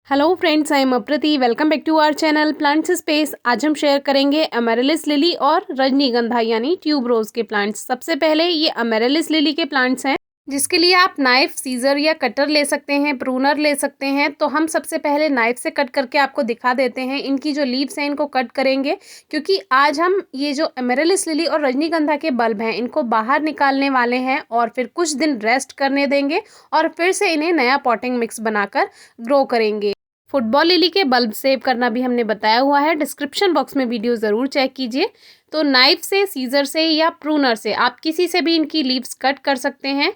Hello friends, I am Aprati. Welcome back to our channel plants space. आज हम share करेंगे अमेरिलिस lily और रजनीगंधा यानी ट्यूब रोज के प्लांट्स। सबसे पहले ये अमेरिलिस लिली के प्लांट्स हैं, जिसके लिए आप नाइफ, सीजर या कटर ले सकते हैं, प्रूनर ले सकते हैं। तो हम सबसे पहले नाइफ से कट करके आपको दिखा देते हैं। इनकी जो लीव्स हैं इनको कट करेंगे, क्योंकि आज हम ये जो अमेरिलिस लिली और रजनीगंधा के बल्ब हैं इनको बाहर निकालने वाले हैं और फिर कुछ दिन रेस्ट करने देंगे और फिर से इन्हें नया पॉटिंग मिक्स बनाकर ग्रो करेंगे। फुटबॉल लिली के बल्ब सेव करना भी हमने बताया हुआ है, डिस्क्रिप्शन बॉक्स में वीडियो ज़रूर चेक कीजिए। तो नाइफ से, सीजर से या प्रूनर से आप किसी से भी इनकी लीव्स कट कर सकते हैं।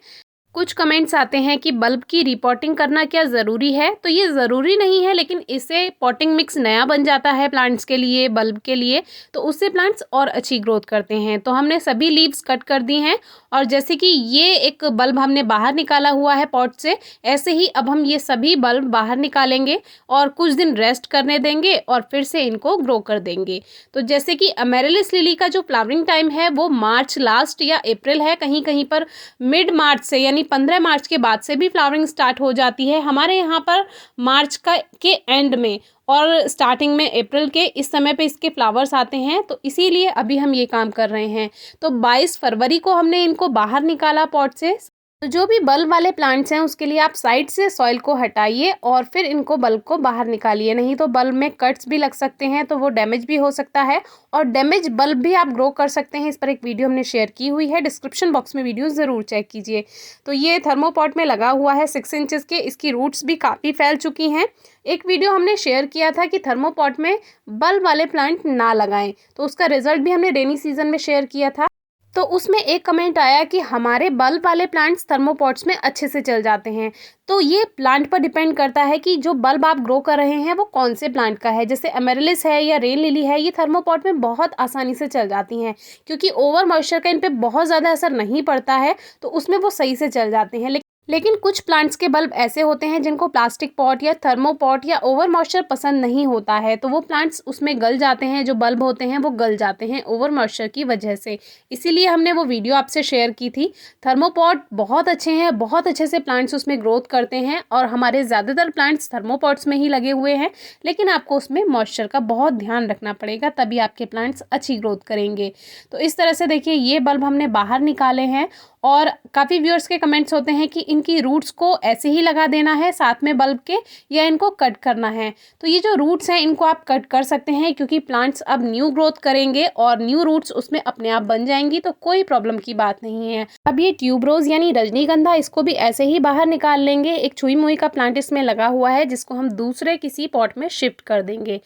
कुछ कमेंट्स आते हैं कि बल्ब की रिपोर्टिंग करना क्या ज़रूरी है, तो ये ज़रूरी नहीं है, लेकिन इससे पॉटिंग मिक्स नया बन जाता है प्लांट्स के लिए, बल्ब के लिए, तो उससे प्लांट्स और अच्छी ग्रोथ करते हैं। तो हमने सभी लीव्स कट कर दी हैं और जैसे कि ये एक बल्ब हमने बाहर निकाला हुआ है पॉट से, ऐसे ही अब हम ये सभी बल्ब बाहर निकालेंगे और कुछ दिन रेस्ट करने देंगे और फिर से इनको ग्रो कर देंगे। तो जैसे कि अमेरिलिस लिली का जो फ्लावरिंग टाइम है वो मार्च लास्ट या अप्रैल है, कहीं कहीं पर मिड मार्च से यानी 15 मार्च के बाद से भी फ्लावरिंग स्टार्ट हो जाती है। हमारे यहाँ पर मार्च के एंड में और स्टार्टिंग में अप्रैल के इस समय पे इसके फ्लावर्स आते हैं, तो इसीलिए अभी हम ये काम कर रहे हैं। तो 22 फरवरी को हमने इनको बाहर निकाला पॉट से। तो जो भी बल्ब वाले प्लांट्स हैं उसके लिए आप साइड से सॉइल को हटाइए और फिर इनको बल्ब को बाहर निकालिए, नहीं तो बल्ब में कट्स भी लग सकते हैं, तो वो डैमेज भी हो सकता है और डैमेज बल्ब भी आप ग्रो कर सकते हैं। इस पर एक वीडियो हमने शेयर की हुई है, डिस्क्रिप्शन बॉक्स में वीडियो ज़रूर चेक कीजिए। तो ये थर्मोपॉट में लगा हुआ है 6 इंचेस के, इसकी रूट्स भी काफ़ी फैल चुकी हैं। एक वीडियो हमने शेयर किया था कि थर्मोपॉट में बल्ब वाले प्लांट ना लगाएं, तो उसका रिजल्ट भी हमने रेनी सीजन में शेयर किया था। तो उसमें एक कमेंट आया कि हमारे बल्ब वाले प्लांट्स थर्मोपॉट्स में अच्छे से चल जाते हैं। तो ये प्लांट पर डिपेंड करता है कि जो बल्ब आप ग्रो कर रहे हैं वो कौन से प्लांट का है। जैसे अमेरिलिस है या रेन लिली है, ये थर्मोपॉट में बहुत आसानी से चल जाती हैं, क्योंकि ओवर मॉइस्चर का इन पे बहुत ज़्यादा असर नहीं पड़ता है, तो उसमें वो सही से चल जाते हैं। लेकिन कुछ प्लांट्स के बल्ब ऐसे होते हैं जिनको प्लास्टिक पॉट या थर्मोपॉट या ओवर मॉइस्चर पसंद नहीं होता है, तो वो प्लांट्स उसमें गल जाते हैं, जो बल्ब होते हैं वो गल जाते हैं ओवर मॉइस्चर की वजह से। इसीलिए हमने वो वीडियो आपसे शेयर की थी। थर्मोपॉट बहुत अच्छे हैं, बहुत अच्छे से प्लांट्स उसमें ग्रोथ करते हैं और हमारे ज़्यादातर प्लांट्स थर्मोपॉट्स में ही लगे हुए हैं, लेकिन आपको उसमें मॉइस्चर का बहुत ध्यान रखना पड़ेगा, तभी आपके प्लांट्स अच्छी ग्रोथ करेंगे। तो इस तरह से देखिए, ये बल्ब हमने बाहर निकाले हैं और काफ़ी व्यूअर्स के कमेंट्स होते हैं कि इनकी रूट्स को ऐसे ही लगा देना है साथ में बल्ब के, या इनको कट करना है। तो ये जो रूट्स हैं इनको आप कट कर सकते हैं, क्योंकि प्लांट्स अब न्यू ग्रोथ करेंगे और न्यू रूट्स उसमें अपने आप बन जाएंगी, तो कोई प्रॉब्लम की बात नहीं है। अब ये ट्यूब रोज यानी रजनीगंधा, इसको भी ऐसे ही बाहर निकाल लेंगे। एक छुई मुई का प्लांट इसमें लगा हुआ है, जिसको हम दूसरे किसी पॉट में शिफ्ट कर देंगे।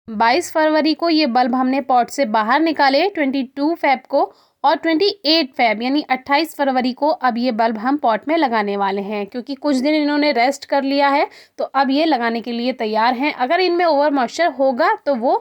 22 फरवरी को ये बल्ब हमने पॉट से बाहर निकाले, 22 फेब को, और 28 फेब यानी 28 फरवरी को अब ये बल्ब हम पॉट में लगाने वाले हैं, क्योंकि कुछ दिन इन्होंने रेस्ट कर लिया है, तो अब ये लगाने के लिए तैयार हैं। अगर इनमें ओवर मॉइस्चर होगा तो वो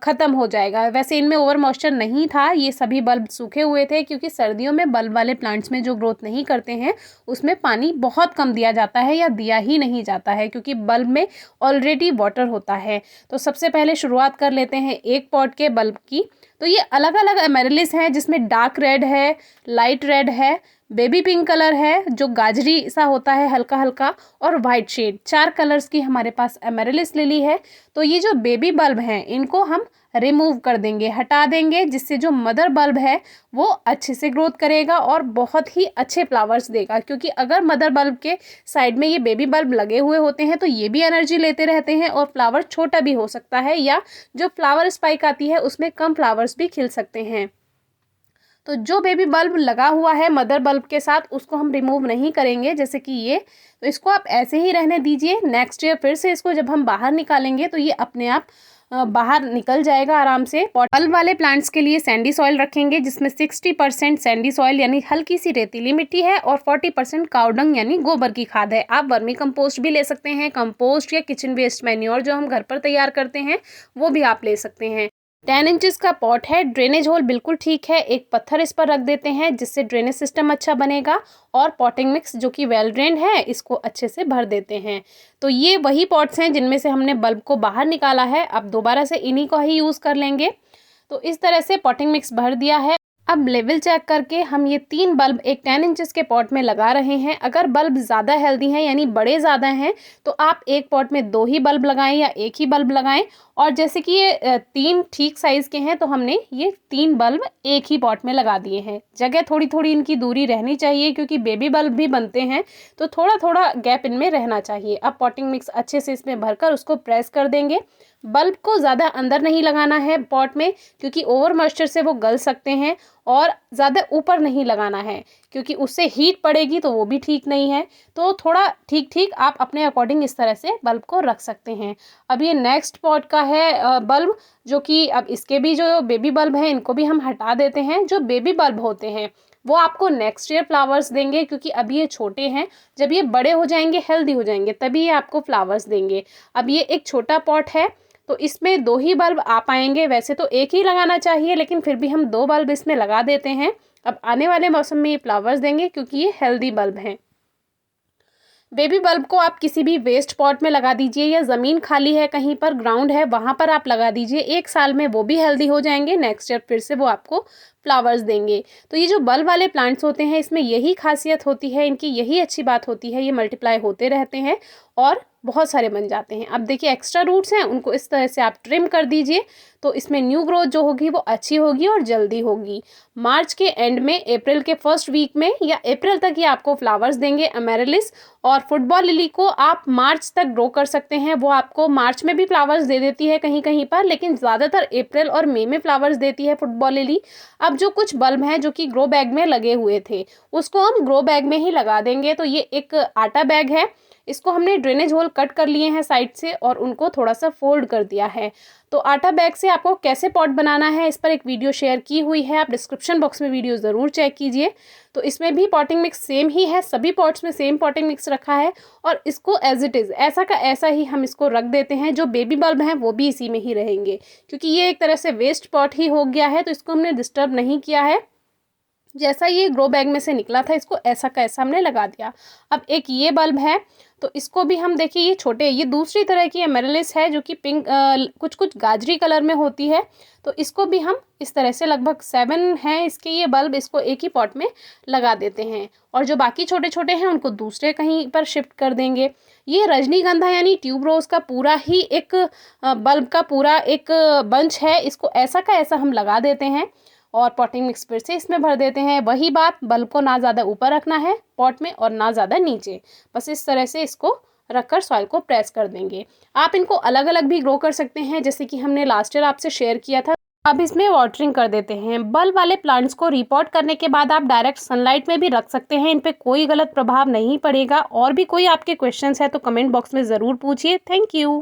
ख़त्म हो जाएगा। वैसे इनमें ओवर मॉइस्चर नहीं था, ये सभी बल्ब सूखे हुए थे, क्योंकि सर्दियों में बल्ब वाले प्लांट्स में जो ग्रोथ नहीं करते हैं उसमें पानी बहुत कम दिया जाता है या दिया ही नहीं जाता है, क्योंकि बल्ब में ऑलरेडी वाटर होता है। तो सबसे पहले शुरुआत कर लेते हैं एक पॉट के बल्ब की। तो ये अलग अलग अमेरिलिस हैं, जिसमें डार्क रेड है, लाइट रेड है, बेबी पिंक कलर है जो गाजरी सा होता है हल्का हल्का, और वाइट शेड। 4 कलर्स की हमारे पास अमेरिलिस लिली है। तो ये जो बेबी बल्ब हैं इनको हम रिमूव कर देंगे, हटा देंगे, जिससे जो मदर बल्ब है वो अच्छे से ग्रोथ करेगा और बहुत ही अच्छे फ्लावर्स देगा। क्योंकि अगर मदर बल्ब के साइड में ये बेबी बल्ब लगे हुए होते हैं तो ये भी एनर्जी लेते रहते हैं और फ्लावर छोटा भी हो सकता है, या जो फ्लावर स्पाइक आती है उसमें कम फ्लावर्स भी खिल सकते हैं। तो जो बेबी बल्ब लगा हुआ है मदर बल्ब के साथ उसको हम रिमूव नहीं करेंगे, जैसे कि ये, तो इसको आप ऐसे ही रहने दीजिए। नेक्स्ट ईयर फिर से इसको जब हम बाहर निकालेंगे तो ये अपने आप बाहर निकल जाएगा आराम से। बल्ब वाले प्लांट्स के लिए सैंडी सॉइल रखेंगे, जिसमें 60% सैंडी सॉइल यानी हल्की सी रेतीली मिट्टी है और 40% काउडंग यानी गोबर की खाद है। आप वर्मी कंपोस्ट भी ले सकते हैं, कंपोस्ट या किचन वेस्ट मैन्योर जो हम घर पर तैयार करते हैं वो भी आप ले सकते हैं। 10 इंचेस का पॉट है, ड्रेनेज होल बिल्कुल ठीक है। एक पत्थर इस पर रख देते हैं, जिससे ड्रेनेज सिस्टम अच्छा बनेगा, और पॉटिंग मिक्स जो कि वेल ड्रेन्ड है इसको अच्छे से भर देते हैं। तो ये वही पॉट्स हैं जिनमें से हमने बल्ब को बाहर निकाला है, अब दोबारा से इन्हीं को ही यूज़ कर लेंगे। तो इस तरह से पॉटिंग मिक्स भर दिया है। अब लेवल चेक करके हम ये 3 बल्ब एक 10 इंचेस के पॉट में लगा रहे हैं। अगर बल्ब ज़्यादा हेल्दी हैं यानी बड़े ज़्यादा हैं तो आप एक पॉट में 2 ही बल्ब लगाएं या एक ही बल्ब लगाएं। और जैसे कि ये 3 ठीक साइज़ के हैं तो हमने ये 3 बल्ब एक ही पॉट में लगा दिए हैं। जगह थोड़ी थोड़ी इनकी दूरी रहनी चाहिए क्योंकि बेबी बल्ब भी बनते हैं तो थोड़ा थोड़ा गैप इनमें रहना चाहिए। अब पॉटिंग मिक्स अच्छे से इसमें भरकर उसको प्रेस कर देंगे। बल्ब को ज़्यादा अंदर नहीं लगाना है पॉट में क्योंकि ओवर मॉइस्चर से वो गल सकते हैं। और ज़्यादा ऊपर नहीं लगाना है क्योंकि उससे हीट पड़ेगी तो वो भी ठीक नहीं है। तो थोड़ा ठीक ठीक आप अपने अकॉर्डिंग इस तरह से बल्ब को रख सकते हैं। अब ये नेक्स्ट पॉट का है बल्ब, जो कि अब इसके भी जो बेबी बल्ब हैं इनको भी हम हटा देते हैं। जो बेबी बल्ब होते हैं वो आपको नेक्स्ट ईयर फ्लावर्स देंगे क्योंकि अभी ये छोटे हैं। जब ये बड़े हो जाएंगे, हेल्दी हो जाएंगे, तभी ये आपको फ्लावर्स देंगे। अब ये एक छोटा पॉट है तो इसमें 2 ही बल्ब आ पाएंगे। वैसे तो एक ही लगाना चाहिए लेकिन फिर भी हम 2 बल्ब इसमें लगा देते हैं। अब आने वाले मौसम में ये फ्लावर्स देंगे क्योंकि ये हेल्दी बल्ब हैं। बेबी बल्ब को आप किसी भी वेस्ट पॉट में लगा दीजिए या ज़मीन खाली है कहीं पर, ग्राउंड है वहाँ पर आप लगा दीजिए। 1 साल में वो भी हेल्दी हो जाएंगे। नेक्स्ट ईयर फिर से वो आपको फ्लावर्स देंगे। तो ये जो बल्ब वाले प्लांट्स होते हैं इसमें यही खासियत होती है इनकी, यही अच्छी बात होती है, ये मल्टीप्लाई होते रहते हैं और बहुत सारे बन जाते हैं। अब देखिए एक्स्ट्रा रूट्स हैं उनको इस तरह से आप ट्रिम कर दीजिए तो इसमें न्यू ग्रोथ जो होगी वो अच्छी होगी और जल्दी होगी। मार्च के एंड में, अप्रैल के फर्स्ट वीक में या अप्रैल तक ये आपको फ्लावर्स देंगे अमेरिलिस। और फुटबॉल लिली को आप मार्च तक ग्रो कर सकते हैं। वो आपको मार्च में भी फ्लावर्स दे देती है कहीं कहीं पर, लेकिन ज़्यादातर अप्रैल और मई में फ्लावर्स देती है फुटबॉल लिली। अब जो कुछ बल्ब हैं जो कि ग्रो बैग में लगे हुए थे उसको हम ग्रो बैग में ही लगा देंगे। तो ये एक आटा बैग है, इसको हमने ड्रेनेज होल कट कर लिए हैं साइड से और उनको थोड़ा सा फोल्ड कर दिया है। तो आटा बैग से आपको कैसे पॉट बनाना है इस पर एक वीडियो शेयर की हुई है, आप डिस्क्रिप्शन बॉक्स में वीडियो ज़रूर चेक कीजिए। तो इसमें भी पॉटिंग मिक्स सेम ही है, सभी पॉट्स में सेम पॉटिंग मिक्स रखा है और इसको एज इट इज़ ऐसा का ऐसा ही हम इसको रख देते हैं। जो बेबी बल्ब हैं वो भी इसी में ही रहेंगे क्योंकि ये एक तरह से वेस्ट पॉट ही हो गया है तो इसको हमने डिस्टर्ब नहीं किया है। जैसा ये ग्रो बैग में से निकला था इसको ऐसा का ऐसा हमने लगा दिया। अब एक ये बल्ब है तो इसको भी हम देखिए, ये छोटे, ये दूसरी तरह की एमेरिलिस है जो कि पिंक कुछ कुछ गाजरी कलर में होती है। तो इसको भी हम इस तरह से लगभग 7 हैं इसके ये बल्ब, इसको एक ही पॉट में लगा देते हैं और जो बाकी छोटे छोटे हैं उनको दूसरे कहीं पर शिफ्ट कर देंगे। ये रजनीगंधा यानी ट्यूबरोज का पूरा ही एक बल्ब का पूरा एक बंच है, इसको ऐसा का ऐसा हम लगा देते हैं और पॉटिंग मिक्स फिर से इसमें भर देते हैं। वही बात, बल्ब को ना ज़्यादा ऊपर रखना है पॉट में और ना ज़्यादा नीचे, बस इस तरह से इसको रखकर सॉइल को प्रेस कर देंगे। आप इनको अलग अलग भी ग्रो कर सकते हैं जैसे कि हमने लास्ट ईयर आपसे शेयर किया था। अब इसमें वाटरिंग कर देते हैं। बल्ब वाले प्लांट्स को रिपोर्ट करने के बाद आप डायरेक्ट सनलाइट में भी रख सकते हैं, इन पे कोई गलत प्रभाव नहीं पड़ेगा। और भी कोई आपके क्वेश्चंस है तो कमेंट बॉक्स में ज़रूर पूछिए। Thank you.